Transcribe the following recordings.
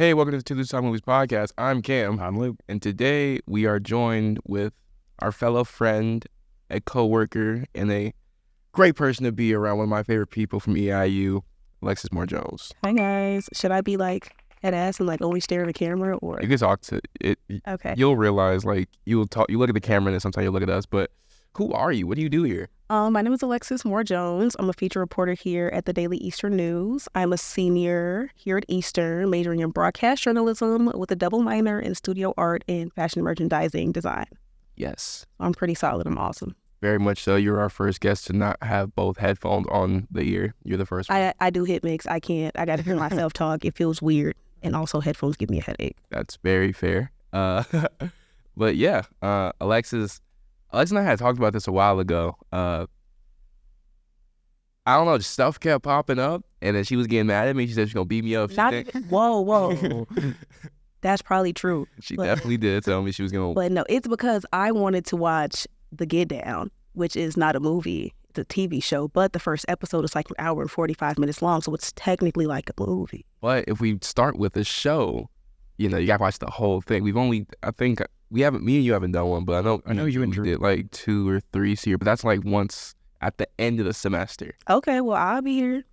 Hey, welcome to This Time Movies Podcast. I'm Cam. I'm Luke. And today we are joined with our fellow friend, a co-worker, and a great person to be around, one of my favorite people from EIU, Alexis Moore-Jones. Hi guys. Should I be like head ass and like only stare at the camera or? You can talk to it. Okay. You'll realize like you look at the camera and then sometimes you look at us, but who are you? What do you do here? My name is Alexis Moore-Jones. I'm a feature reporter here at the Daily Eastern News. I'm a senior here at Eastern, majoring in broadcast journalism with a double minor in studio art and fashion merchandising design. Yes. I'm pretty solid. I'm awesome. Very much so. You're our first guest to not have both headphones on the ear. You're the first one. I do hit mix. I can't. I got to hear myself talk. It feels weird. And also headphones give me a headache. That's very fair. But yeah, Alexis and I had talked about this a while ago. I don't know, stuff kept popping up, and then she was getting mad at me. She said she's going to beat me up. Whoa. That's probably true. She definitely did tell me she was going to. But no, it's because I wanted to watch The Get Down, which is not a movie. It's a TV show, but the first episode is like an hour and 45 minutes long, so it's technically like a movie. But if we start with the show, you got to watch the whole thing. Me and you haven't done one, but I know you did like 2 or 3 series, but that's like once at the end of the semester. Okay, well, I'll be here.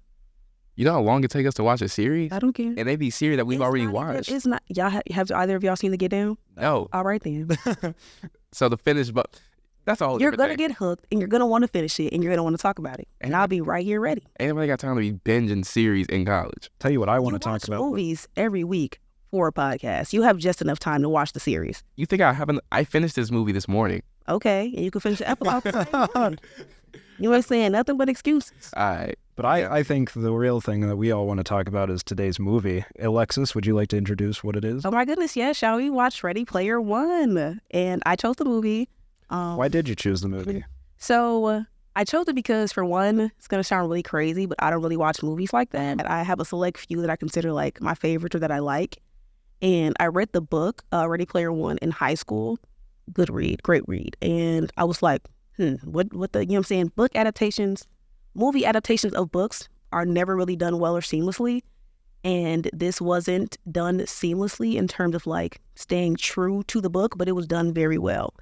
You know how long it takes us to watch a series? I don't care. And they be series that we've already watched. It's not, y'all have either of y'all seen The Get Down? No. All right then. So the finish, but that's all. You're going to get hooked, and you're going to want to finish it, and you're going to want to talk about it. And I'll be right here ready. Ain't nobody got time to be binging series in college. Tell you what I want to talk about. Movies every week for a podcast. You have just enough time to watch the series. You think I finished this movie this morning. Okay, and you can finish the episode. You ain't saying nothing but excuses. All right. But I think the real thing that we all want to talk about is today's movie. Alexis, would you like to introduce what it is? Oh my goodness, yeah. Shall we watch Ready Player One? And I chose the movie. Why did you choose the movie? So I chose it because, for one, it's going to sound really crazy, but I don't really watch movies like that. I have a select few that I consider like my favorites or that I like. And I read the book, Ready Player One, in high school. Good read, great read. And I was like, what the, you know what I'm saying? Movie adaptations of books are never really done well or seamlessly. And this wasn't done seamlessly in terms of like staying true to the book, but it was done very well.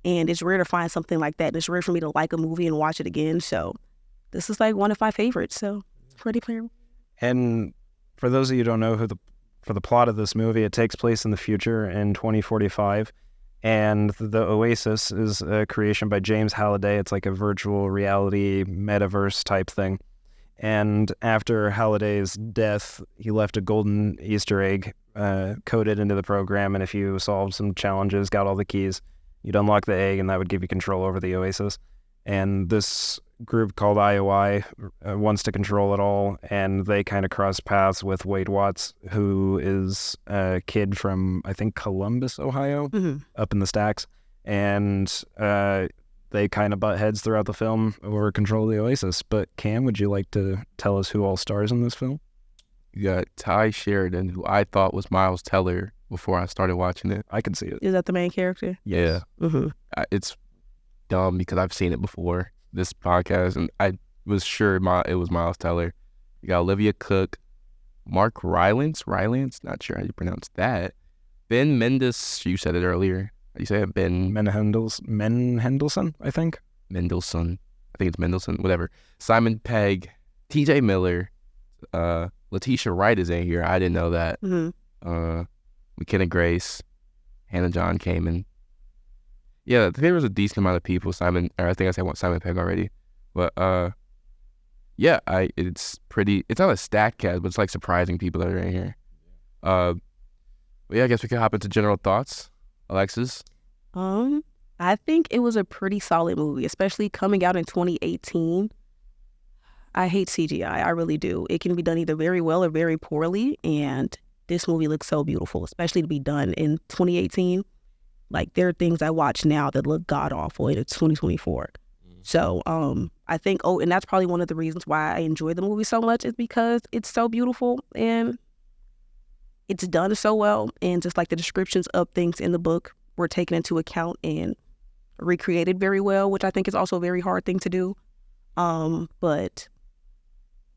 And it's rare to find something like that. And it's rare for me to like a movie and watch it again. So this is like one of my favorites. So Ready Player One. And for those of you who don't know for the plot of this movie, it takes place in the future in 2045. And the Oasis is a creation by James Halliday. It's like a virtual reality metaverse type thing. And after Halliday's death, he left a golden Easter egg coded into the program. And if you solved some challenges, got all the keys, you'd unlock the egg, and that would give you control over the Oasis. And this group called IOI wants to control it all, and they kind of cross paths with Wade Watts, who is a kid from, I think, Columbus, Ohio, up in the stacks. And they kind of butt heads throughout the film over control of the Oasis. But Cam, would you like to tell us who all stars in this film? You got Ty Sheridan, who I thought was Miles Teller before I started watching it. I can see it. Is that the main character? Yeah. Mm-hmm. It's dumb because I've seen it before, this podcast, and I was sure it was Miles Teller. You got Olivia Cook, Mark Rylance, not sure how you pronounce that. Ben Mendes, you said it earlier. How do you say it? Ben Mendelsohn, I think. Mendelsohn. I think it's Mendelsohn, whatever. Simon Pegg, TJ Miller, Letitia Wright is in here. I didn't know that. Mm-hmm. McKenna Grace, Hannah John Kamen. Yeah, there was a decent amount of people. I think I said Simon Pegg already. But yeah, it's not a stacked cast, but it's like surprising people that are in here. But yeah, I guess we can hop into general thoughts. Alexis? I think it was a pretty solid movie, especially coming out in 2018. I hate CGI, I really do. It can be done either very well or very poorly, and this movie looks so beautiful, especially to be done in 2018. Like, there are things I watch now that look god-awful, and it's 2024. So, I think, and that's probably one of the reasons why I enjoy the movie so much, is because it's so beautiful, and it's done so well, and just like the descriptions of things in the book were taken into account and recreated very well, which I think is also a very hard thing to do. But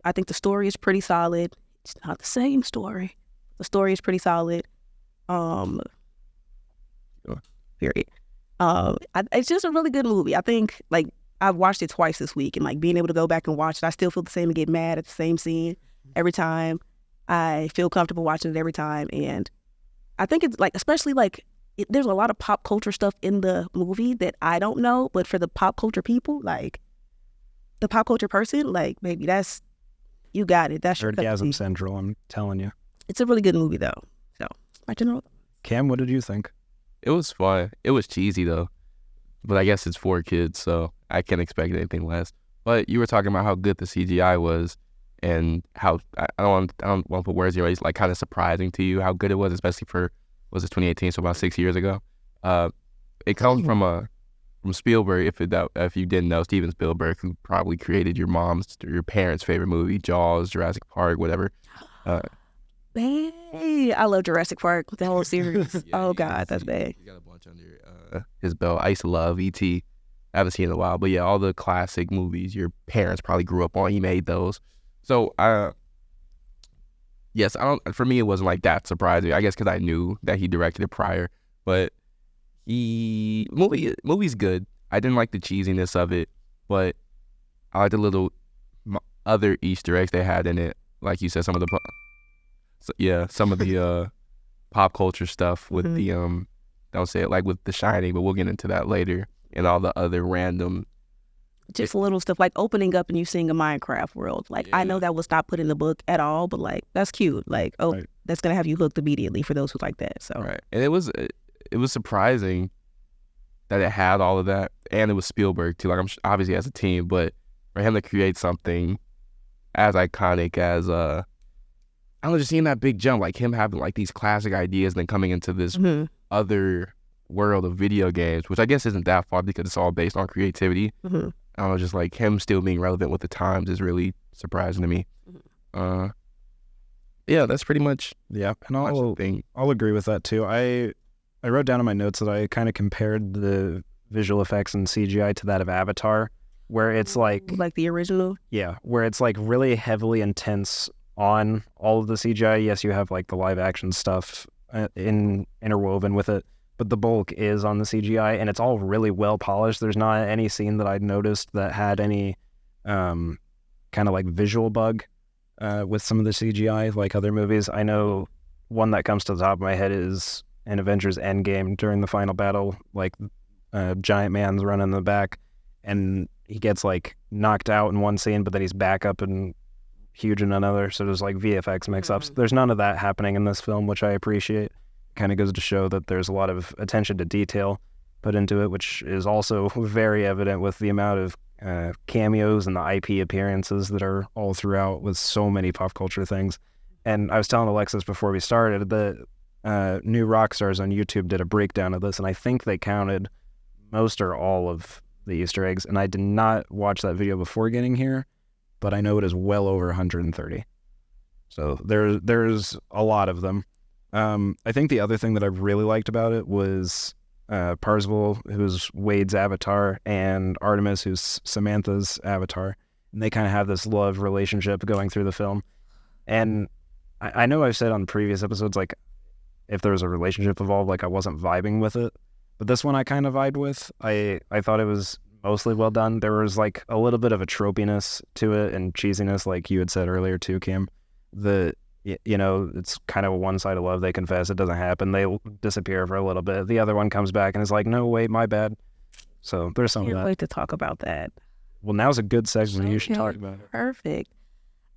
I think the story is pretty solid. It's not the same story. The story is pretty solid. Period. It's just a really good movie. I think like I've watched it twice this week, and like being able to go back and watch it, I still feel the same and get mad at the same scene every time. I feel comfortable watching it every time, and I think it's like, especially like there's a lot of pop culture stuff in the movie that I don't know, but for the pop culture people, like the pop culture person, like maybe that's, you got it. That's your Nerdgasm Central, I'm telling you. It's a really good movie though. So my general. Cam, what did you think? It was fun. It was cheesy though, but I guess it's for kids, so I can't expect anything less. But you were talking about how good the CGI was, and how I don't want to put words in your face, like kind of surprising to you how good it was, especially for, was it 2018, so about 6 years ago. It comes from Spielberg. If you didn't know, Steven Spielberg, who probably created your mom's or your parents' favorite movie, Jaws, Jurassic Park, whatever. Hey, I love Jurassic Park, the whole series. Oh God, that's bad. He's got a bunch under his belt. I used to love E.T. I haven't seen it in a while, but yeah, all the classic movies your parents probably grew up on, he made those. So, yes, for me, it wasn't like that surprising. I guess because I knew that he directed it prior, but movie's good. I didn't like the cheesiness of it, but I like the little other Easter eggs they had in it. Like you said, some of the pop culture stuff with the don't say it like with The Shining, but we'll get into that later, and all the other random. Just little stuff like opening up and you seeing a Minecraft world. Like, I know that was not put in the book at all, but like, that's cute. Like, that's going to have you hooked immediately for those who like that. So, right. And it was surprising that it had all of that. And it was Spielberg too. Like, I'm obviously as a team, but for him to create something as iconic as, I don't know, just seeing that big jump, like him having like these classic ideas and then coming into this other world of video games, which I guess isn't that far because it's all based on creativity. I don't know, just like him still being relevant with the times is really surprising to me. Yeah, that's pretty much. Yeah, and I'll agree with that too. I wrote down in my notes that I kind of compared the visual effects and CGI to that of Avatar, where it's like the original. Yeah, where it's like really heavily intense on all of the CGI. Yes, you have like the live action stuff interwoven with it, but the bulk is on the CGI, and it's all really well polished. There's not any scene that I'd noticed that had any kind of like visual bug with some of the CGI like other movies. I know one that comes to the top of my head is in Avengers Endgame during the final battle, like Giant Man's running in the back, and he gets like knocked out in one scene, but then he's back up and huge in another. So there's like VFX mix-ups. There's none of that happening in this film, which I appreciate. Kind of goes to show that there's a lot of attention to detail put into it, which is also very evident with the amount of cameos and the IP appearances that are all throughout with so many pop culture things. And I was telling Alexis before we started, the new Rockstars on YouTube did a breakdown of this, and I think they counted most or all of the Easter eggs. And I did not watch that video before getting here, but I know it is well over 130. So there's a lot of them. I think the other thing that I really liked about it was Parzival, who's Wade's avatar, and Artemis, who's Samantha's avatar. And they kind of have this love relationship going through the film. And I know I've said on previous episodes, like, if there was a relationship involved, like, I wasn't vibing with it. But this one I kind of vibed with. I thought it was mostly well done. There was, like, a little bit of a tropiness to it and cheesiness, like you had said earlier too, Kim. It's kind of a one-sided love. They confess, it doesn't happen. They disappear for a little bit. The other one comes back and is like, no, wait, my bad. So there's some of that. Can't wait to talk about that. Well, now's a good segment. You should talk about it. Perfect.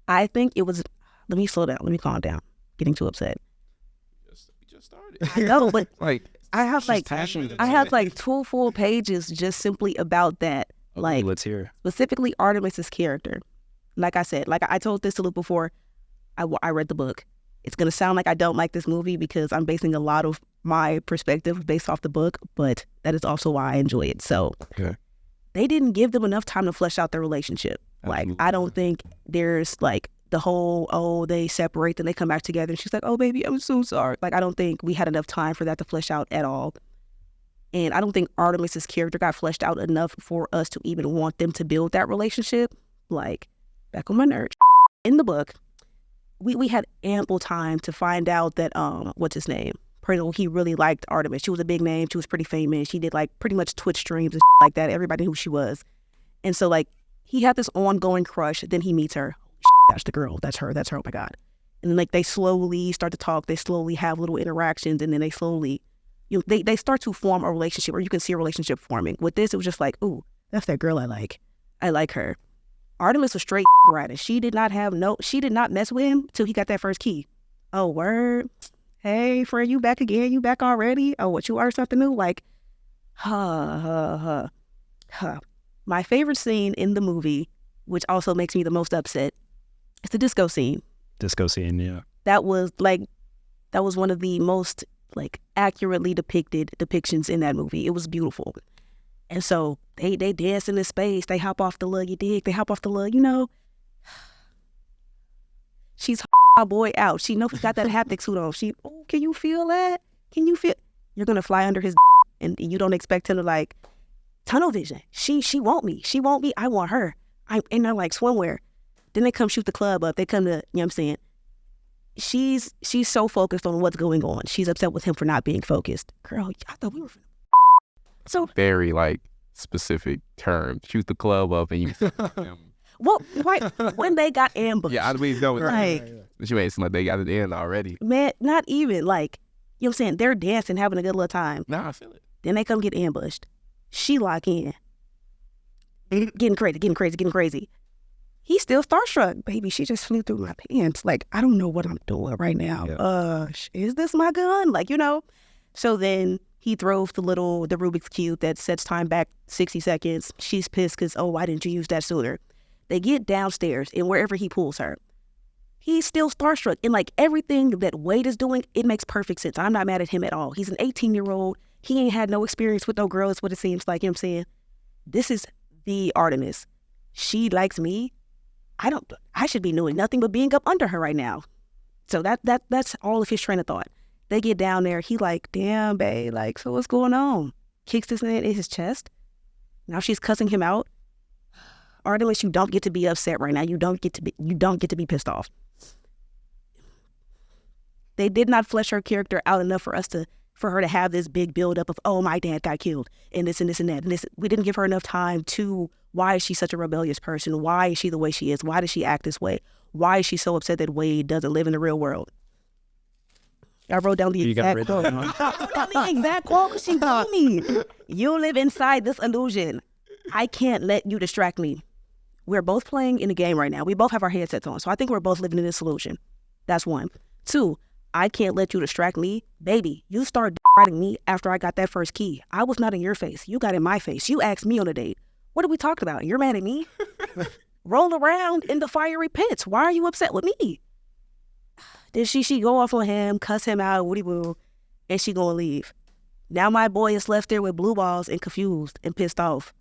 I think it was, let me slow down. Let me calm down. Getting too upset. We just started. I know, but like, I have like 2 full pages just simply about that. Okay, like, let's hear. Specifically Artemis's character. Like I said, like I told this to Luke before, I read the book. It's going to sound like I don't like this movie because I'm basing a lot of my perspective based off the book, but that is also why I enjoy it. So they didn't give them enough time to flesh out their relationship. Absolutely. Like, I don't think there's like the whole, they separate, then they come back together and she's like, oh, baby, I'm so sorry. Like, I don't think we had enough time for that to flesh out at all. And I don't think Artemis's character got fleshed out enough for us to even want them to build that relationship. Like, back on my nerd. In the book, we had ample time to find out that what's his name? He really liked Artemis. She was a big name. She was pretty famous. She did like pretty much Twitch streams and like that. Everybody knew who she was. And so like he had this ongoing crush. Then he meets her. That's the girl. That's her. That's her. Oh my God. And like they slowly start to talk. They slowly have little interactions, and then they slowly, they start to form a relationship, or you can see a relationship forming. With this, it was just like, ooh, that's that girl I like. I like her. Artemis was straight riding. She did not mess with him till he got that first key. Oh, word. Hey, friend, you back again? You back already? Oh, what, you are something new? Like, My favorite scene in the movie, which also makes me the most upset, is the disco scene. Disco scene, yeah. That was one of the most like accurately depicted depictions in that movie. It was beautiful. And so they dance in this space. They hop off the lug, you dig? They hop off the lug, She's my boy out. She knows he got that haptic suit on. Can you feel that? Can you feel? You're gonna fly under his and you don't expect him to like tunnel vision. She want me. She want me. I want her. And they're like swimwear. Then they come shoot the club up. They come to, you know what I'm saying? She's so focused on what's going on. She's upset with him for not being focused. Girl, I thought we were so very like specific term. Shoot the club up and you. Well, right when they got ambushed. Yeah, I mean, no, like, you made it seem like they got it in already. Man, not even like, you know what I'm saying? They're dancing, having a good little time. Nah, I feel it. Then they come get ambushed. She lock in. Getting crazy. He's still starstruck. Baby, she just flew through my pants. Like, I don't know what I'm doing right now. Yeah. Is this my gun? Like, So then he throws the Rubik's Cube that sets time back 60 seconds. She's pissed because, why didn't you use that sooner? They get downstairs, and wherever he pulls her, he's still starstruck. And like everything that Wade is doing, it makes perfect sense. I'm not mad at him at all. He's an 18-year-old. He ain't had no experience with no girl, is what it seems like. You know what I'm saying? This is the Artemis. She likes me. I should be doing nothing but being up under her right now. So that's all of his train of thought. They get down there. He like, damn, babe, like, so what's going on? Kicks his hand in his chest. Now she's cussing him out. Artemis, you don't get to be upset right now. You don't get to be pissed off. They did not flesh her character out enough for her to have this big buildup of, my dad got killed and this and this and that. And this, we didn't give her enough time to, why is she such a rebellious person? Why is she the way she is? Why does she act this way? Why is she so upset that Wade doesn't live in the real world? I wrote down the exact quote. The exact quote because she told me, you live inside this illusion. I can't let you distract me. We're both playing in a game right now. We both have our headsets on. So I think we're both living in this illusion. That's one. Two, I can't let you distract me. Baby, you started writing me after I got that first key. I was not in your face. You got in my face. You asked me on a date. What are we talking about? You're mad at me? Roll around in the fiery pits. Why are you upset with me? Then she go off on him, cuss him out, woody woo, and she gonna leave. Now my boy is left there with blue balls and confused and pissed off.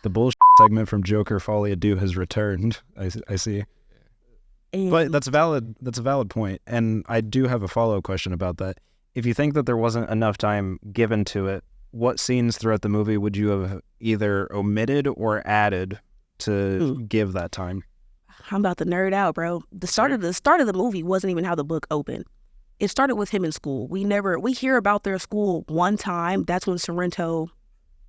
The bullshit segment from Joker Folie à Deux has returned. I see. But that's a valid point. And I do have a follow-up question about that. If you think that there wasn't enough time given to it, what scenes throughout the movie would you have either omitted or added to give that time? I'm about to nerd out, bro. The start of the movie wasn't even how the book opened. It started with him in school. We hear about their school one time. That's when Sorrento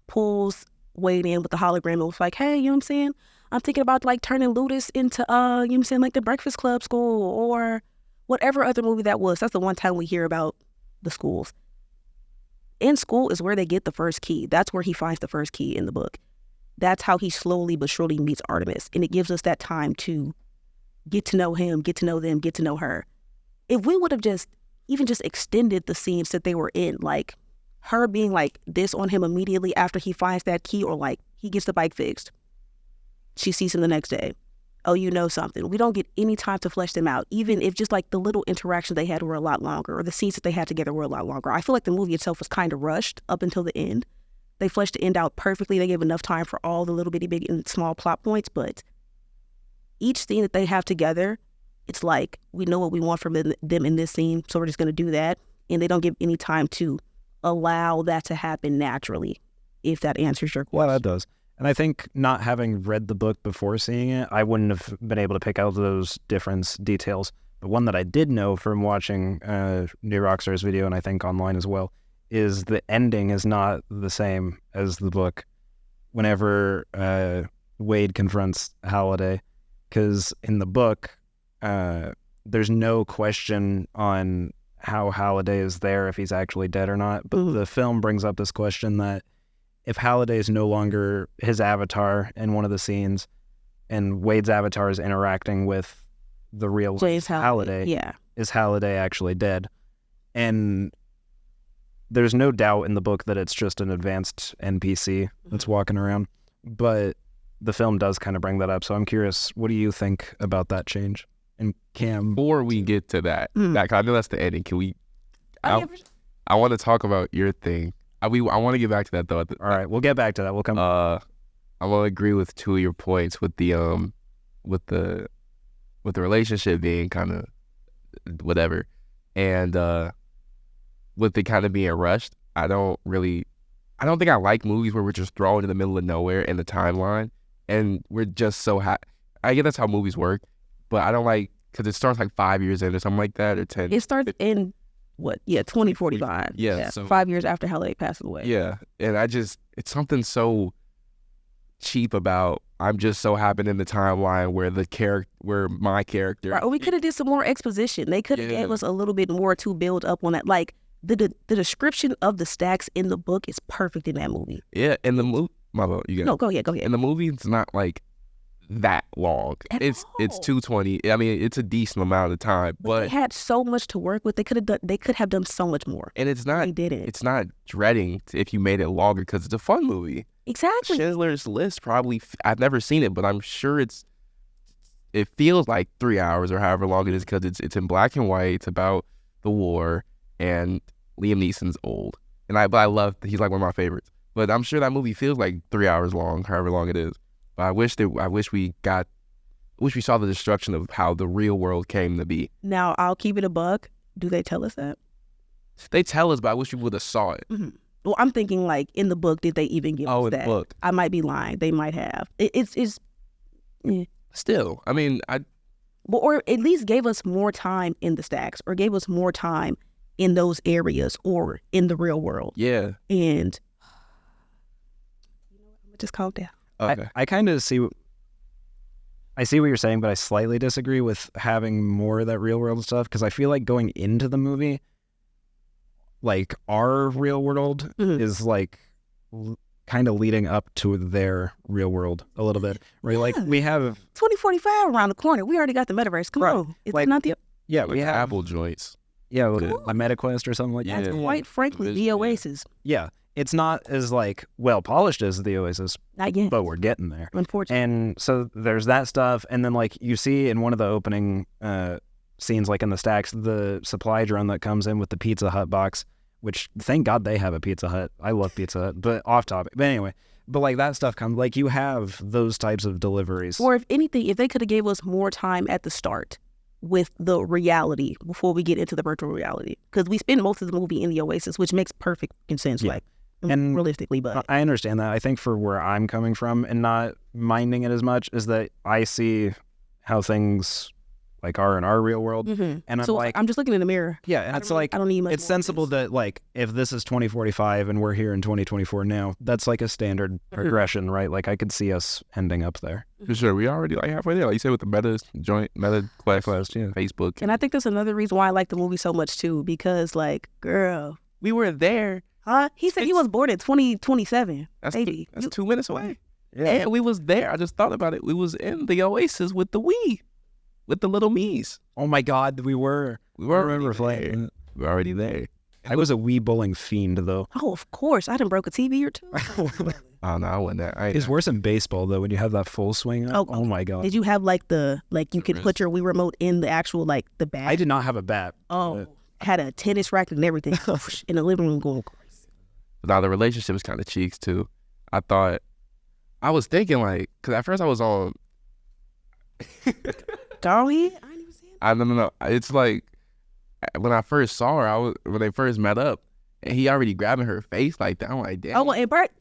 pulls Wade in with the hologram and was like, hey, you know what I'm saying? I'm thinking about like turning Ludus into, you know what I'm saying, like the Breakfast Club school or whatever other movie that was. That's the one time we hear about the schools. In school is where they get the first key. That's where he finds the first key in the book. That's how he slowly but surely meets Artemis. And it gives us that time to get to know him, get to know them, get to know her. If we would have just extended the scenes that they were in, like her being like this on him immediately after he finds that key, or like he gets the bike fixed. She sees him the next day. Oh, you know something. We don't get any time to flesh them out, even if just like the little interactions they had were a lot longer, or the scenes that they had together were a lot longer. I feel like the movie itself was kind of rushed up until the end. They fleshed the end out perfectly. They gave enough time for all the little bitty big and small plot points, but each scene that they have together, it's like, we know what we want from them in this scene, so we're just going to do that. And they don't give any time to allow that to happen naturally, if that answers your question. Well, that does. And I think not having read the book before seeing it, I wouldn't have been able to pick out those difference details. But one that I did know from watching New Rockstar's video, and I think online as well, is the ending is not the same as the book whenever Wade confronts Halliday. Because in the book, there's no question on how Halliday is there, if he's actually dead or not. But the film brings up this question that if Halliday is no longer his avatar in one of the scenes and Wade's avatar is interacting with the real Halliday, is Halliday actually dead? And there's no doubt in the book that it's just an advanced NPC that's walking around. But the film does kind of bring that up. So I'm curious, what do you think about that change? And Cam, before we get to that, I know that's the ending. Can we? I want to talk about your thing. I want to get back to that though. All right, we'll get back to that. We'll come. I will agree with two of your points with the relationship being kind of whatever, and with it kind of being rushed. I don't think I like movies where we're just thrown in the middle of nowhere in the timeline, and we're just so I guess that's how movies work, but I don't like because it starts like 5 years in or something like that, or 10. It starts in 2045. Yeah, so 5 years after Halliday passed away. Yeah, and it's something so cheap about I'm just so happened in the timeline where my character. Right, or we could have did some more exposition. They could have gave us a little bit more to build up on that. Like the description of the stacks in the book is perfect in that movie. Yeah, in the movie, go ahead. And the movie, it's not like that long. It's 220. I mean, it's a decent amount of time, but they had so much to work with. They could have done so much more. And it's not. They didn't. It's not dreading if you made it longer because it's a fun movie. Exactly. Schindler's List probably. I've never seen it, but I'm sure it feels like 3 hours or however long it is because it's in black and white. It's about the war, and Liam Neeson's old, and I love. He's like one of my favorites. But I'm sure that movie feels like 3 hours long, however long it is. But I wish we saw the destruction of how the real world came to be. Now, I'll keep it a buck. Do they tell us that? They tell us, but I wish we would have saw it. Mm-hmm. Well, I'm thinking like in the book, did they even give us that? Book. I might be lying. They might have. It's Still, I mean, or at least gave us more time in the stacks, or gave us more time in those areas, or in the real world. Yeah. And just calm down. Okay. I kind of see what you're saying, but I slightly disagree with having more of that real world stuff because I feel like going into the movie, like our real world is like kind of leading up to their real world a little bit. Right? Like we have 2045 around the corner. We already got the metaverse. Come on. It's like, not the... Yeah, we have Apple joints. Yeah, like a MetaQuest or something like that. That's quite frankly the Oasis. Yeah. It's not as like well polished as the Oasis, not yet, but we're getting there. Unfortunately, and so there's that stuff, and then like you see in one of the opening scenes, like in the stacks, the supply drone that comes in with the Pizza Hut box. Which thank God they have a Pizza Hut. I love Pizza Hut, but off topic. But anyway, but like that stuff comes. Like you have those types of deliveries. Or if anything, if they could have gave us more time at the start with the reality before we get into the virtual reality, because we spend most of the movie in the Oasis, which makes perfect sense. Yeah. Like. And realistically, but I understand that. I think for where I'm coming from and not minding it as much is that I see how things like are in our real world, and I'm so like, I'm just looking in the mirror. Yeah, and it's like I don't need much. It's sensible that like if this is 2045 and we're here in 2024 now, that's like a standard progression, right? Like I could see us ending up there. For sure, we already like halfway there, like you said with the Meta Quest, yeah, Facebook, and I think that's another reason why I like the movie so much too, because like, girl, we were there. Huh? He said he was born in 2027. That's 2 minutes away. Yeah. And we was there. I just thought about it. We was in the Oasis with the Wii, with the little me's. Oh my God, we were. We were already there. I was a Wii bowling fiend though. Oh, of course. I done broke a TV or two. Oh no, I wasn't there. It's worse in baseball though when you have that full swing. Oh my God. Did you have like you could put your Wii remote in the actual like the bat? I did not have a bat. Oh, had a tennis racket and everything in the living room going. Now the relationship is kind of cheeks too. I was thinking like, cause at first I was on. Darlie? No. It's like when I first saw her, when they first met up, and he already grabbing her face like that. I'm like, damn. Oh, well, and Bert,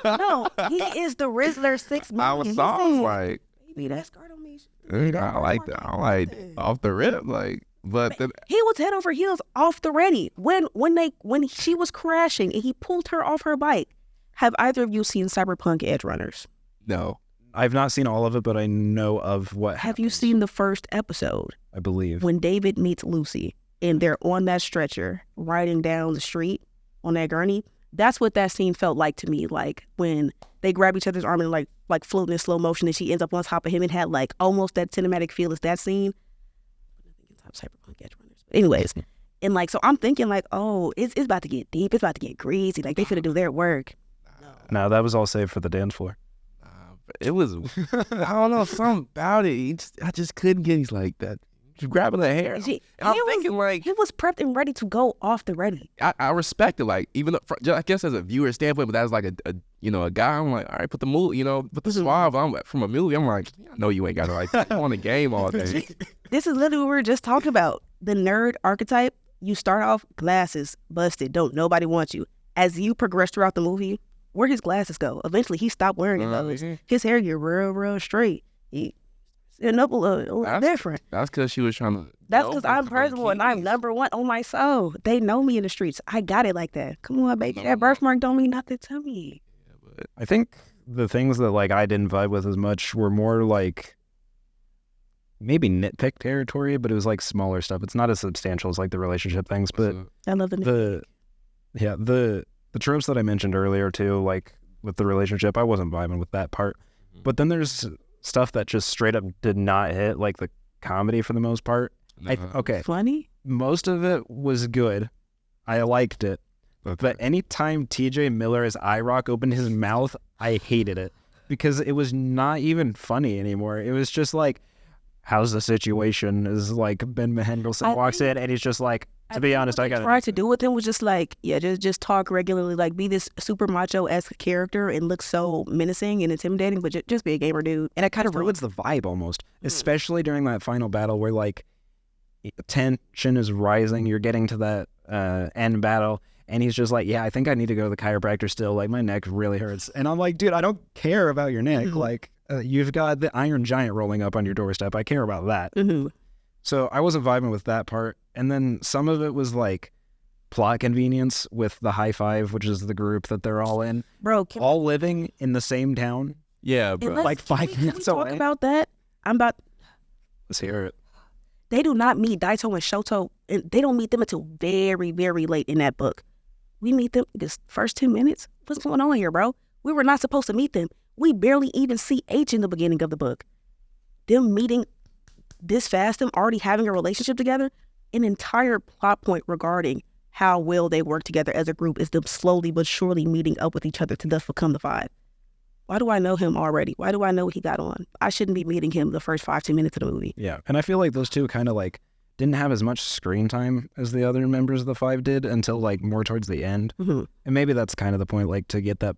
no, he is the Rizzler 6 I million. was like, Baby, that skirt on me. I like that. I like off the rip, like. But then, He was head over heels off the ready when she was crashing and he pulled her off her bike. Have either of you seen Cyberpunk Edge Runners? no. I've not seen all of it, but I know of what Have you happens, seen the first episode I believe. when David meets Lucy and they're on that stretcher riding down the street on that gurney? That's what that scene felt like to me. Like when they grab each other's arm and like floating in slow motion and she ends up on top of him. It had like almost that cinematic feel as that scene. Cyberpunk Edge Runners. But anyways, and like, so I'm thinking like, oh, it's about to get deep. It's about to get greasy. Like they finna do their work. No, that was all saved for the dance floor. It was, I don't know, something about it. I just couldn't get. He's like that, just grabbing her hair. And I'm thinking like, he was prepped and ready to go off the ready. I respect it. Like even I guess as a viewer standpoint, but that's like a guy. I'm like, all right, put the move, but this is why I'm from a movie. I'm like, I know you ain't got it like that. I'm on the game all day. This is literally what we were just talking about. The nerd archetype. You start off glasses busted. Don't nobody want you. As you progress throughout the movie, where his glasses go? Eventually, he stopped wearing those. His hair get real straight. He end up a little different. That's because she was trying to. That's because I'm personal and I'm number one on my soul. They know me in the streets. I got it like that. Come on, baby. That birthmark don't mean nothing to me. I think the things that like I didn't vibe with as much were more like maybe nitpick territory, but it was like smaller stuff. It's not as substantial as like the relationship things, but I love the the tropes that I mentioned earlier too, like with the relationship, I wasn't vibing with that part. But then there's stuff that just straight up did not hit, like the comedy for the most part. Okay, funny. most of it was good. I liked it. But anytime TJ Miller as IROC opened his mouth, I hated it because it was not even funny anymore. It was just like, how's the situation? Is like Ben Mendelsohn walks in and he's just like, to be honest, I got tried to do with him was just like, just talk regularly, like be this super macho-esque character and look so menacing and intimidating, but just be a gamer dude. And it kind of ruins the vibe almost, especially during that final battle where like tension is rising. You're getting to that end battle. And he's just like, yeah, I think I need to go to the chiropractor still. Like, my neck really hurts. And I'm like, dude, I don't care about your neck. Like, you've got the Iron Giant rolling up on your doorstep. I care about that. So I wasn't vibing with that part. And then some of it was like plot convenience with the High Five, which is the group that they're all in. Bro, all living in the same town. Yeah, bro. Like 5 minutes away. Talk about that. Let's hear it. They do not meet Daito and Shoto, and they don't meet them until very, very late in that book. We meet them this first 2 minutes. What's going on here, bro? We were not supposed to meet them. We barely even see H in the beginning of the book. Them meeting this fast, them already having a relationship together, an entire plot point regarding how well they work together as a group is them slowly but surely meeting up with each other to thus become the Five. Why do I know him already? Why do I know what he got on? I shouldn't be meeting him the first 5-10 minutes of the movie. Yeah, and I feel like those two kind of like didn't have as much screen time as the other members of the Five did until like more towards the end. And maybe that's kind of the point, like to get that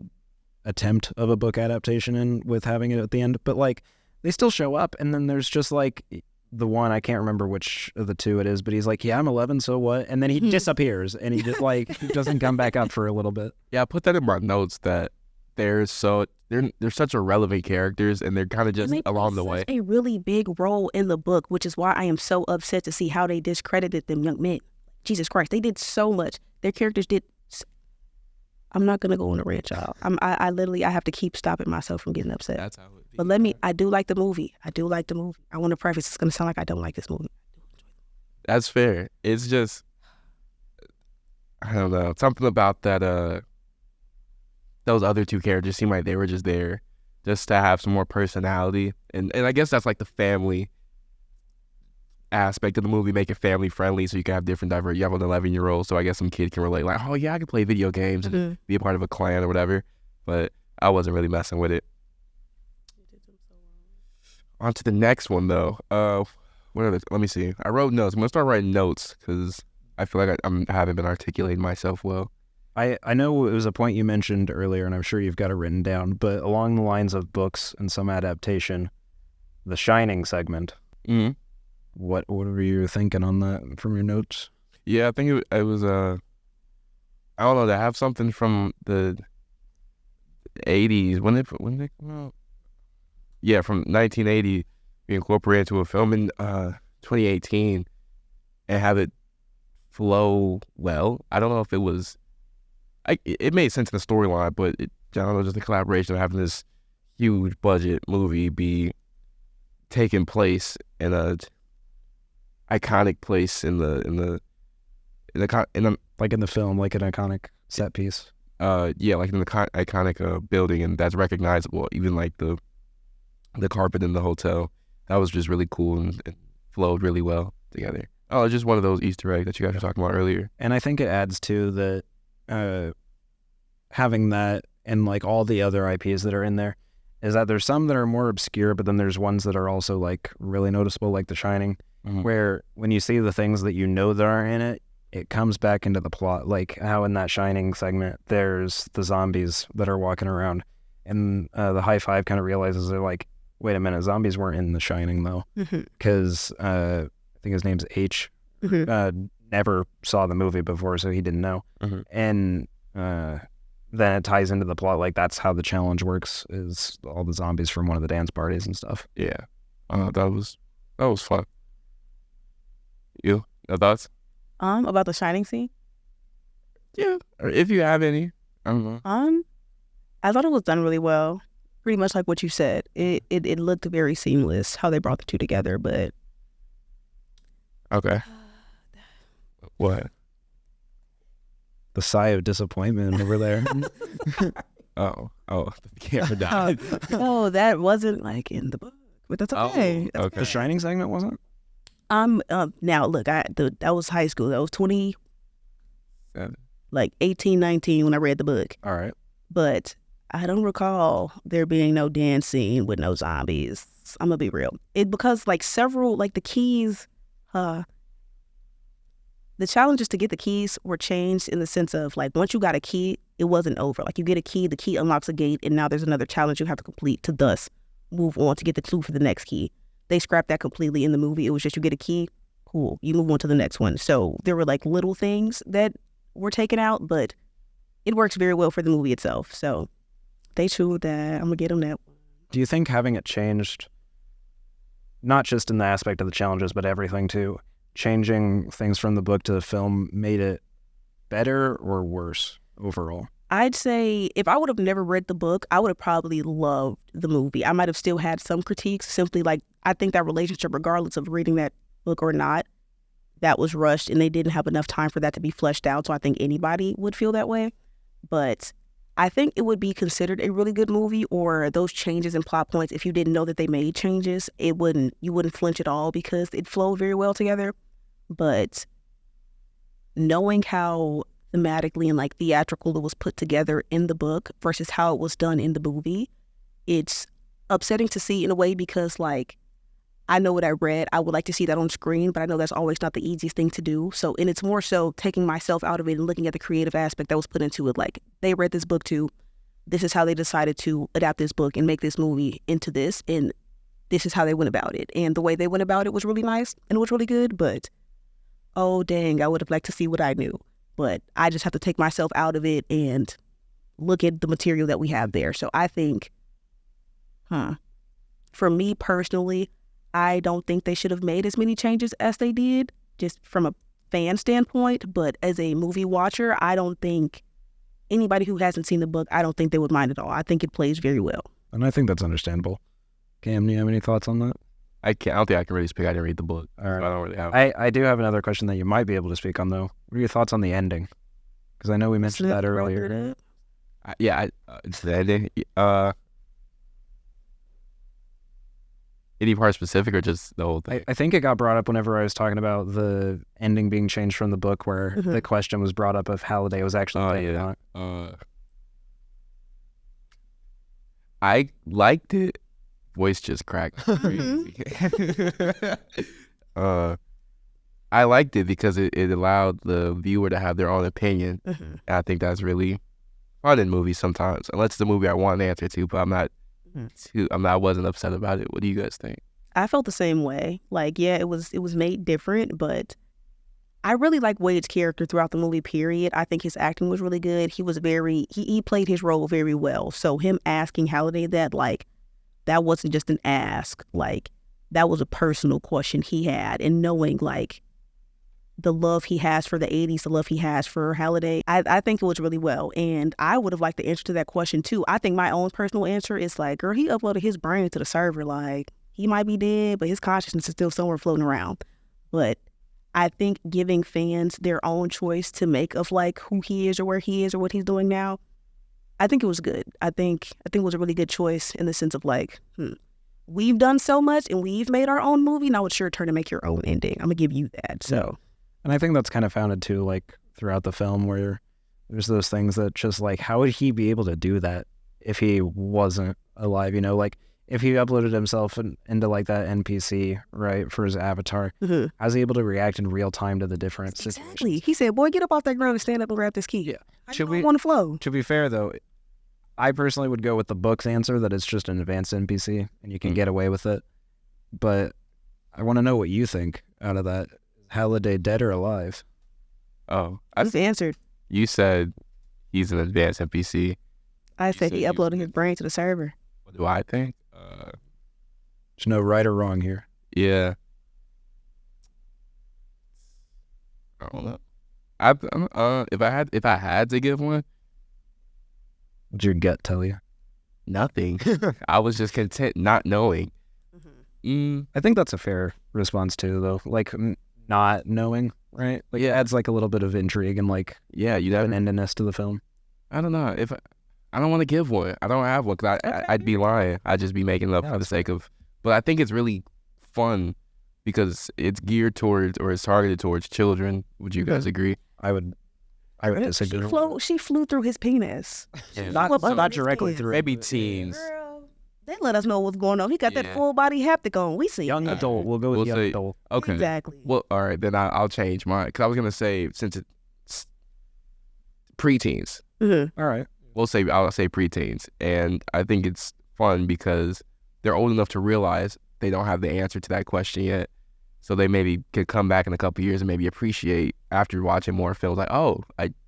attempt of a book adaptation in with having it at the end. But like they still show up, and then there's just like the one, I can't remember which of the two it is, but he's like, yeah, I'm 11, so what? And then he disappears, and he just like he doesn't come back up for a little bit. Yeah, I put that in my notes that they're such irrelevant characters, and they're kind of just along the way. A really big role in the book, which is why I am so upset to see how they discredited them young men. Jesus Christ, they did so much. Their characters did. I'm not gonna go on a rant, y'all. I literally have to keep stopping myself from getting upset. That's how it be. But I do like the movie. I want to preface, it's gonna sound like I don't like this movie. That's fair. It's just, I don't know, something about that. Those other two characters seem like they were just there just to have some more personality. And I guess that's like the family aspect of the movie, make it family friendly so you can have different you have an 11-year-old, so I guess some kid can relate like, oh yeah, I can play video games and be a part of a clan or whatever. But I wasn't really messing with it. On to the next one though. Let me see. I wrote notes. I'm gonna start writing notes because I feel like I haven't been articulating myself well. I know it was a point you mentioned earlier, and I'm sure you've got it written down, but along the lines of books and some adaptation, the Shining segment. What were you thinking on that from your notes? Yeah, I think it was I don't know. They have something from the 80s. When did they come out? Yeah, from 1980, be incorporated into a film in 2018 and have it flow well. I don't know if it was. It made sense in the storyline, but I don't know, just the collaboration of having this huge budget movie be taking place in a iconic place in the Like in the film, like an iconic set piece. yeah, like in the iconic building, and that's recognizable. Even like the carpet in the hotel, that was just really cool and flowed really well together. Oh, it's just one of those Easter eggs that you guys were talking about earlier. And I think it adds to the having that and like all the other IPs that are in there is that there's some that are more obscure, but then there's ones that are also like really noticeable, like The Shining, where when you see the things that you know that are in it, it comes back into the plot. Like how in that Shining segment, there's the zombies that are walking around, and the High Five kind of realizes they're like, wait a minute, zombies weren't in The Shining though, because I think his name's H. Never saw the movie before, so he didn't know. And then it ties into the plot, like that's how the challenge works, is all the zombies from one of the dance parties and stuff. Yeah, that was fun. You, no thoughts? About the Shining scene? Yeah, or if you have any. I don't know. I thought it was done really well. Pretty much like what you said. It looked very seamless how they brought the two together, but Okay. What? The sigh of disappointment over there. Oh, the camera died. no, that wasn't like in the book, but that's okay. Oh, okay. The Shining segment wasn't? Now look, that was high school. That was 18, 19 when I read the book. All right. But I don't recall there being no dance scene with no zombies. I'm gonna be real. Because like several, like the keys, the challenges to get the keys were changed in the sense of like once you got a key, it wasn't over. Like you get a key, the key unlocks a gate, and now there's another challenge you have to complete to thus move on to get the clue for the next key. They scrapped that completely in the movie. It was just you get a key, cool, you move on to the next one. So there were like little things that were taken out, but it works very well for the movie itself. So they chewed that. I'm gonna get them that. Do you think having it changed, not just in the aspect of the challenges, but everything too, changing things from the book to the film made it better or worse overall? I'd say if I would have never read the book, I would have probably loved the movie. I might have still had some critiques, simply like I think that relationship, regardless of reading that book or not, that was rushed and they didn't have enough time for that to be fleshed out. So I think anybody would feel that way. But I think it would be considered a really good movie, or those changes in plot points, if you didn't know that they made changes, you wouldn't flinch at all because it flowed very well together. But knowing how thematically and like theatrical it was put together in the book versus how it was done in the movie, it's upsetting to see in a way because like I know what I read, I would like to see that on screen, but I know that's always not the easiest thing to do. So, and it's more so taking myself out of it and looking at the creative aspect that was put into it. Like they read this book too, this is how they decided to adapt this book and make this movie into this, and this is how they went about it. And the way they went about it was really nice and it was really good, but oh dang, I would have liked to see what I knew. But I just have to take myself out of it and look at the material that we have there. So I think, for me personally, I don't think they should have made as many changes as they did, just from a fan standpoint. But as a movie watcher, I don't think anybody who hasn't seen the book, I don't think they would mind at all. I think it plays very well. And I think that's understandable. Cam, do you have any thoughts on that? I don't think I can really speak. I didn't read the book. All right. So I don't really have. I do have another question that you might be able to speak on, though. What are your thoughts on the ending? Because I know we mentioned that earlier. It's the ending. Any part specific or just the whole thing? I think it got brought up whenever I was talking about the ending being changed from the book, where the question was brought up if Halliday was actually dead or not. I liked it. Voice just cracked. Crazy. I liked it because it allowed the viewer to have their own opinion. And I think that's really fun in movies sometimes. Unless it's a movie I want an answer to, but I wasn't upset about it. What do you guys think? I felt the same way. Like, yeah, it was made different, but I really like Wade's character throughout the movie, period. I think his acting was really good. He was he played his role very well. So him asking Halliday that, like, that wasn't just an ask. Like, that was a personal question he had. And knowing, like, the love he has for the 80s, the love he has for Halliday, I think it was really well. And I would have liked the answer to that question, too. I think my own personal answer is, like, girl, he uploaded his brain to the server. Like, he might be dead, but his consciousness is still somewhere floating around. But I think giving fans their own choice to make of, like, who he is or where he is or what he's doing now, I think it was good. I think it was a really good choice in the sense of, like, we've done so much and we've made our own movie. Now it's your turn to make your own ending. I'm going to give you that. So, and I think that's kind of founded too, like, throughout the film, where there's those things that just, like, how would he be able to do that if he wasn't alive? You know, like, if he uploaded himself into, like, that NPC, right, for his avatar, how's he able to react in real time to the different exactly. situations? He said, boy, get up off that ground and stand up and grab this key. Yeah. I want to flow. To be fair, though, I personally would go with the book's answer that it's just an advanced NPC and you can get away with it. But I want to know what you think out of that. Is Halliday dead or alive? Oh, I just answered. You said he's an advanced NPC. I said he uploaded his brain to the server. What do I think? There's no right or wrong here. Yeah. I don't know. If I had to give one, What's your gut tell you? nothing. I was just content not knowing. I think that's a fair response too, though. Like, not knowing, right? Like, it adds, like, a little bit of intrigue and, like, Yeah, you an never. endiness to the film. I don't know if I don't want to give one. I don't have one because I'd be lying. I'd just be making it up Yeah, for the that's sake of. But I think it's really fun because it's geared towards or it's targeted towards children. Would you guys agree? I would disagree. She flew through his penis. Yeah. Not directly through. Maybe but teens. Girl, they let us know what's going on. He got that Yeah. full body haptic on. We see Young that. adult. We'll go with We'll young say- adult. Okay. Exactly. Well, all right, then I'll change mine because I was gonna say since it's preteens. Mm-hmm. All right. I'll say preteens, and I think it's fun because they're old enough to realize they don't have the answer to that question yet, so they maybe could come back in a couple of years and maybe appreciate after watching more films like, oh,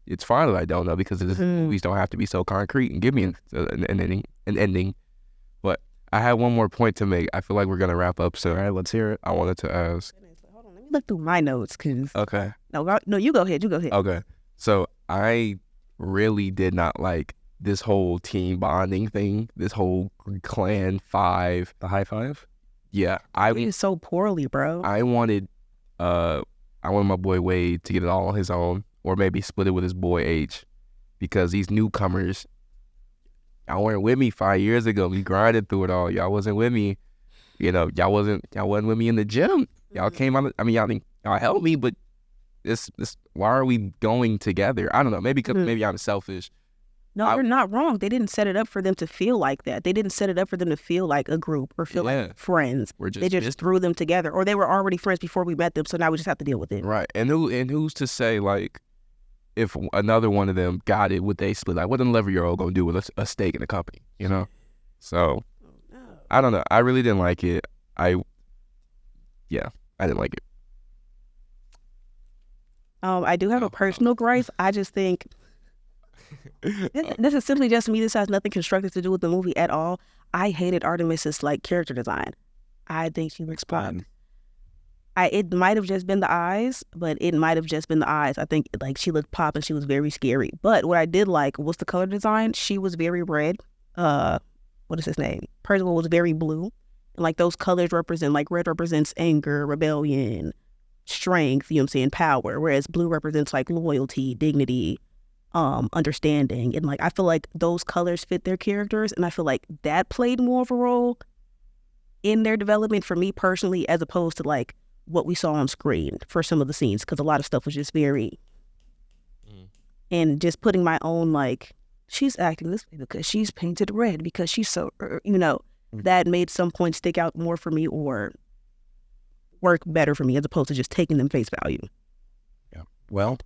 it's fine that I don't know because the movies don't have to be so concrete and give me an ending. But I have one more point to make. I feel like we're gonna wrap up soon. All right, let's hear it. I wanted to ask. Hold on, let me look through my notes because Okay. no, you go ahead. You go ahead. Okay. So I really did not like this whole team bonding thing, this whole clan 5. The high five? Yeah. You did so poorly, bro. I wanted my boy Wade to get it all on his own or maybe split it with his boy H because these newcomers, y'all weren't with me 5 years ago. We grinded through it all. Y'all wasn't with me. You know, y'all wasn't with me in the gym. Y'all came out. I mean, y'all helped me, but this why are we going together? I don't know. Maybe maybe I'm selfish. No, you're not wrong. They didn't set it up for them to feel like that. They didn't set it up for them to feel like a group or feel like friends. They just threw them together, or they were already friends before we met them. So now we just have to deal with it. Right. And who's to say like if another one of them got it, would they split? Like, what an 11-year-old gonna do with a stake in the company? You know. So I don't know. I really didn't like it. I didn't like it. I do have a personal gripe. I just think this is simply just me. This has nothing constructive to do with the movie at all. I hated Artemis's like character design. I think she looks fun. It might have just been the eyes, but it might have just been the eyes. I think like she looked pop and she was very scary. But what I did like was the color design. She was very red. What is his name? Percival was very blue. And like those colors represent, like red represents anger, rebellion, strength, you know what I'm saying, power. Whereas blue represents like loyalty, dignity, understanding. And like I feel like those colors fit their characters. And I feel like that played more of a role in their development for me personally, as opposed to like what we saw on screen for some of the scenes, because a lot of stuff was just very and just putting my own like, she's acting this way because she's painted red because she's so, you know, that made some points stick out more for me or work better for me as opposed to just taking them face value. Yeah. Well,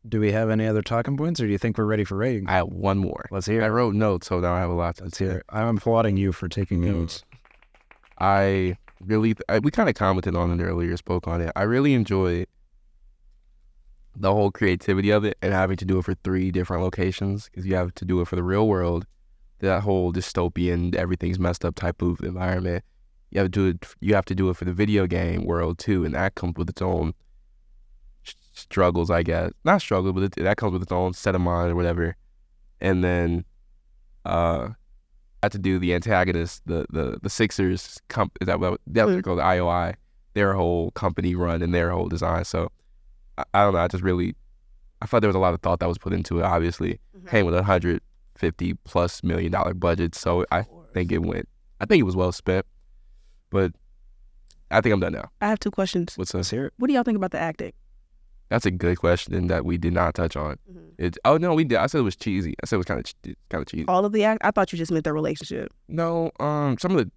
do we have any other talking points, or do you think we're ready for rating? I have one more. Let's hear it. I wrote notes, so now I have a lot to Let's hear it. I'm applauding you for taking notes. I really, we kind of commented on it earlier, spoke on it. I really enjoy the whole creativity of it and having to do it for 3 different locations because you have to do it for the real world, that whole dystopian, everything's messed up type of environment. You have to do it. You have to do it for the video game world too, and that comes with its own struggles, I guess. Not struggles, but that comes with its own set of mind or whatever. And then I had to do the antagonist, the Sixers. Is that what they're called? The IOI. Their whole company run and their whole design. So I don't know. I felt there was a lot of thought that was put into it. Obviously, came with $150+ million budget, so I think it was well spent. But I think I'm done now. I have 2 questions. What's up? Here. What do y'all think about the acting? That's a good question that we did not touch on. Oh no, we did. I said it was cheesy. I said it was kind of cheesy. All of the act? I thought you just meant their relationship. No, some of the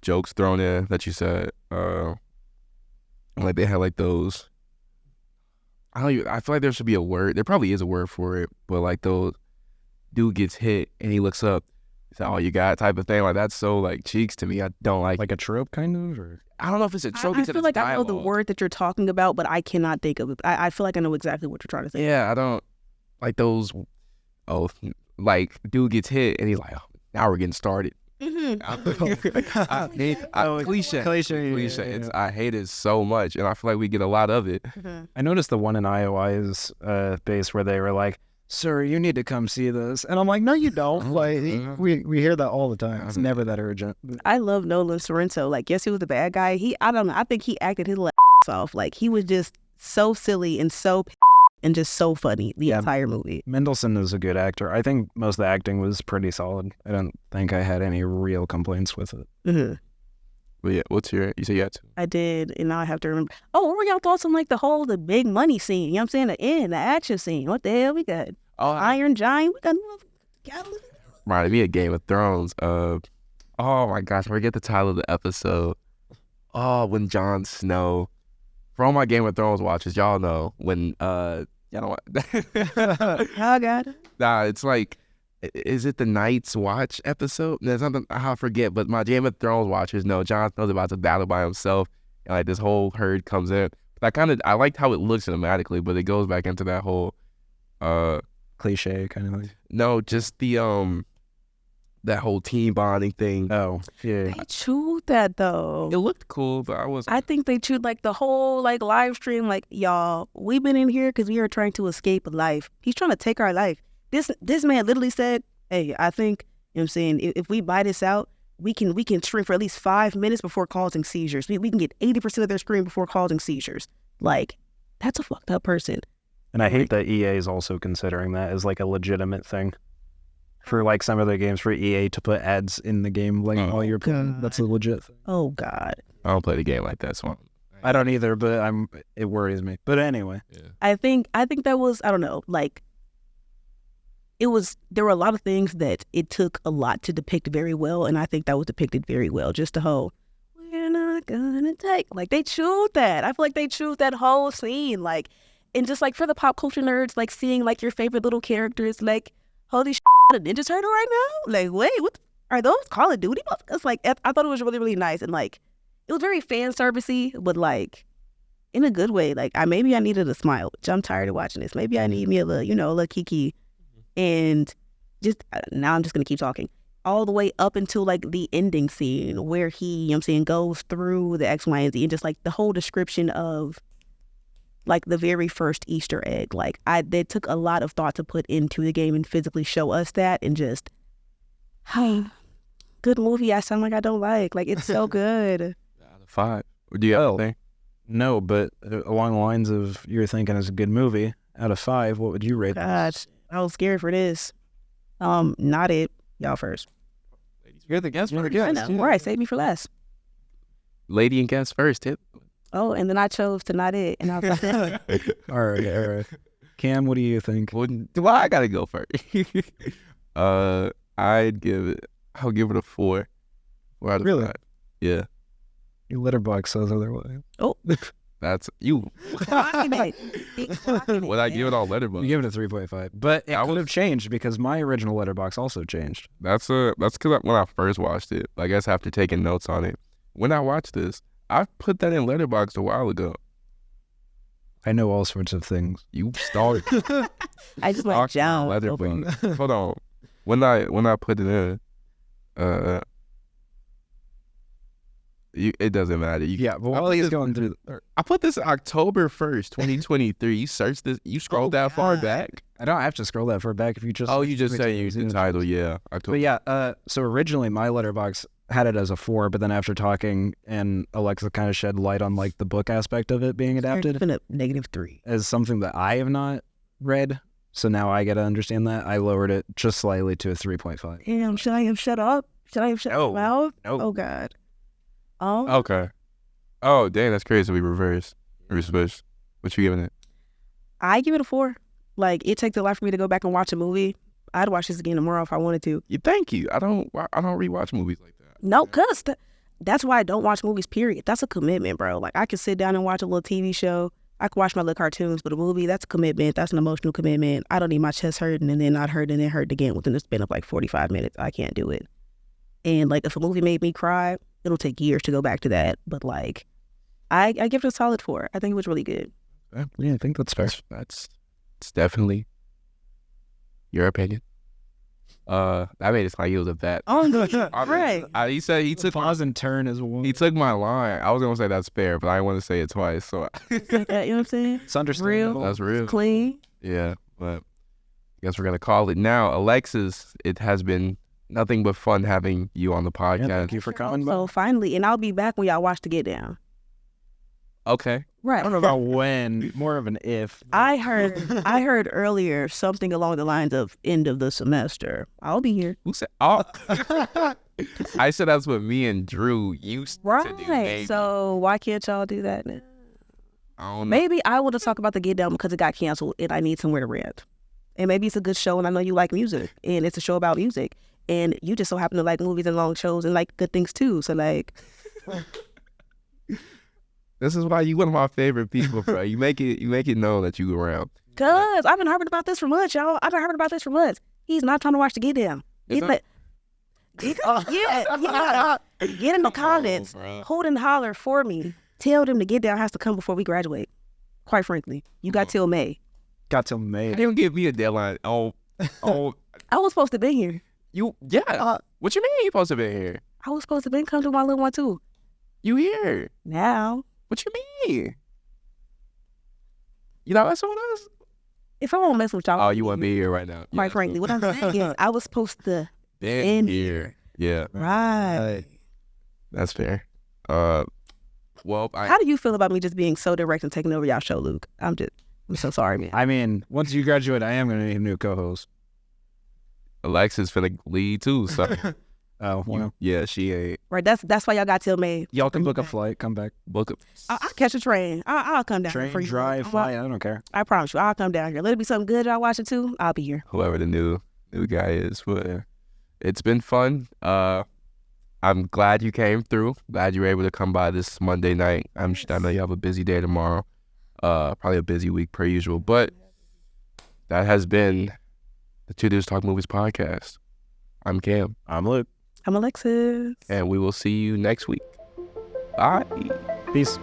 jokes thrown in that you said, like they had like those. I feel like there should be a word. There probably is a word for it, but like those dude gets hit and he looks up. It's all you got type of thing. Like that's so like cheeks to me. I don't like a trope kind of, or I don't know if it's a trope. I feel like I know the word that you're talking about, but I cannot think of it. I feel like I know exactly what you're trying to say. Yeah, I don't like those. Oh, like dude gets hit and he's like, oh, now we're getting started. Cliche. Yeah. I hate it so much, and I feel like we get a lot of it. I noticed the one in IOI's base where they were like, "Sir, you need to come see this," and I'm like, "No, you don't." Like we hear that all the time. It's never that urgent. I love Nolan Sorrento. Like, yes, he was the bad guy. I don't know. I think he acted his off. Like, he was just so silly and so and just so funny the entire movie. Mendelsohn is a good actor. I think most of the acting was pretty solid. I don't think I had any real complaints with it. But yeah, you say you had to? I did, and now I have to remember. Oh, what were y'all thoughts on like the big money scene? You know what I'm saying? The end, the action scene. What the hell we got? Iron Giant. We got reminded me of Game of Thrones. Oh my gosh, I forget the title of the episode. Oh, when Jon Snow. For all my Game of Thrones watchers, y'all know when y'all know what? I got it. Nah, it's like, is it the Night's Watch episode? There's something I forget, but my Game of Thrones watchers know Jon Snow's about to battle by himself, and like this whole herd comes in. But I liked how it looks cinematically, but it goes back into that whole cliche kind of thing. No, just the that whole team bonding thing. Oh, yeah. They chewed that though. It looked cool, but I think they chewed like the whole like live stream. Like, y'all, we've been in here because we are trying to escape life. He's trying to take our life. This man literally said, "Hey, I think, you know what I'm saying, if we buy this out, we can stream for at least 5 minutes before causing seizures. We can get 80% of their screen before causing seizures." Like, that's a fucked up person. And I hate that EA is also considering that as like a legitimate thing. For like some of their games, for EA to put ads in the game like while you're playing, that's a legit thing. Oh God. I don't play the game like that, so I don't either, but it worries me. But anyway. Yeah. I think that was, I don't know, like, there were a lot of things that it took a lot to depict very well, and I think that was depicted very well. Just the whole, we're not gonna take, like, they chewed that. I feel like they chewed that whole scene, like, and just like for the pop culture nerds, like seeing like your favorite little characters, like, holy shit, a Ninja Turtle right now? Like, wait, what are those Call of Duty motherfuckers? Like, I thought it was really, really nice, and like, it was very fan servicey, but like, in a good way. Like, maybe I needed a smile, which I'm tired of watching this. Maybe I need me a little kiki. And just now I'm just going to keep talking all the way up until like the ending scene where he, you know what I'm saying, goes through the X, Y, and Z, and just like the whole description of like the very first Easter egg. Like, they took a lot of thought to put into the game and physically show us that, and just, good movie. I sound like I don't like it's so good. Out of 5. Or do you have anything? No, but along the lines of you're thinking it's a good movie, out of 5, what would you rate God, I was scared for this. Not it. Y'all first. You're the guest. I know. Right, save me for last. Lady and guest first, tip. Oh, and then I chose to not it, and I was like, all right. Cam, what do you think? Well, I gotta go first. I'll give it a 4. 4 out of 5. Yeah. Your letterbox says otherwise. Oh. That's you. Would I give it on Letterboxd? You give it a 3.5, but it would have changed because my original letterbox also changed. That's because when I first watched it, I guess after taking notes on it, when I watched this, I put that in Letterboxd a while ago. I know all sorts of things. You started. I just went down. Hold on. When I put it in, it doesn't matter. While he's going through. I put this October 1st, 2023. You searched this. You scrolled that far back. I don't have to scroll that far back if you just. Oh, you just say you the title, yeah. But yeah, so originally my letterbox had it as a 4, but then after talking and Alexa kind of shed light on like the book aspect of it being adapted, It's been a -3 as something that I have not read. So now I get to understand that. I lowered it just slightly to a 3.5. Damn, should I have shut up? Should I have shut my mouth? No. Oh God. Oh. Okay. Oh, dang, that's crazy. We reversed. We switched. What you giving it? I give it a 4. Like, it takes a lot for me to go back and watch a movie. I'd watch this again tomorrow if I wanted to. Thank you. I don't rewatch movies like that. No, cause that's why I don't watch movies. Period. That's a commitment, bro. Like, I can sit down and watch a little TV show. I can watch my little cartoons, but a movie, that's a commitment. That's an emotional commitment. I don't need my chest hurting and then not hurting and then hurt again within the span of like 45 minutes. I can't do it. And like, if a movie made me cry, it'll take years to go back to that. But like, I give it a solid 4. I think it was really good. Yeah, I think that's fair. It's definitely your opinion. I made it sound like he was a vet. Oh, right. He said he took pause and turn as one. He took my line. I was gonna say that's fair, but I didn't want to say it twice. So You know what I'm saying? It's understandable. That's real. It's clean. Yeah, but I guess we're gonna call it now. Alexis, it has been nothing but fun having you on the podcast. Yeah, thank you for coming. So finally, and I'll be back when y'all watch The Get Down. Okay. Right. I don't know about when, more of an if. I heard earlier something along the lines of end of the semester. I'll be here. Who said? Oh, I said that's what me and Drew used to do. Right. Maybe. So why can't y'all do that now? I don't know. Maybe I will just talk about The Get Down because it got canceled and I need somewhere to rent. And maybe it's a good show and I know you like music and it's a show about music and you just so happen to like movies and long shows and like good things too. So like. This is why you one of my favorite people, bro. You make it known that you around. Cause I've been harping about this for months, y'all. I've been harping about this for months. He's not trying to watch The Get Down. He's like, yeah. Get in the comments. Hold and holler for me. Tell them The Get Down has to come before we graduate. Quite frankly, you got till May. Got till May. They don't give me a deadline. Oh, I was supposed to be here. What you mean you supposed to be here? I was supposed to be come to my little one too. You here? Now. What you mean? You not messing with us? If I won't mess with y'all. Oh, you want to be here right now? Quite frankly, what I'm saying is I was supposed to been here. Yeah. Right. That's fair. Well, how do you feel about me just being so direct and taking over y'all show, Luke? I'm so sorry, man. I mean, once you graduate, I am going to need a new co-host. Alexis finna lead too, so. Oh, well. Yeah, she ain't. Right, that's why y'all got till May. Y'all can book a flight, come back. Book it. I'll catch a train. I'll come down train, here for you. Drive, fly, I don't care. I promise you, I'll come down here. Let it be something good y'all watching too. I'll be here. Whoever the new guy is. But it's been fun. I'm glad you came through. Glad you were able to come by this Monday night. I know you have a busy day tomorrow. Probably a busy week per usual. But that has been the Two Dudes Talk Movies podcast. I'm Cam. I'm Luke. I'm Alexis. And we will see you next week. Bye. Peace.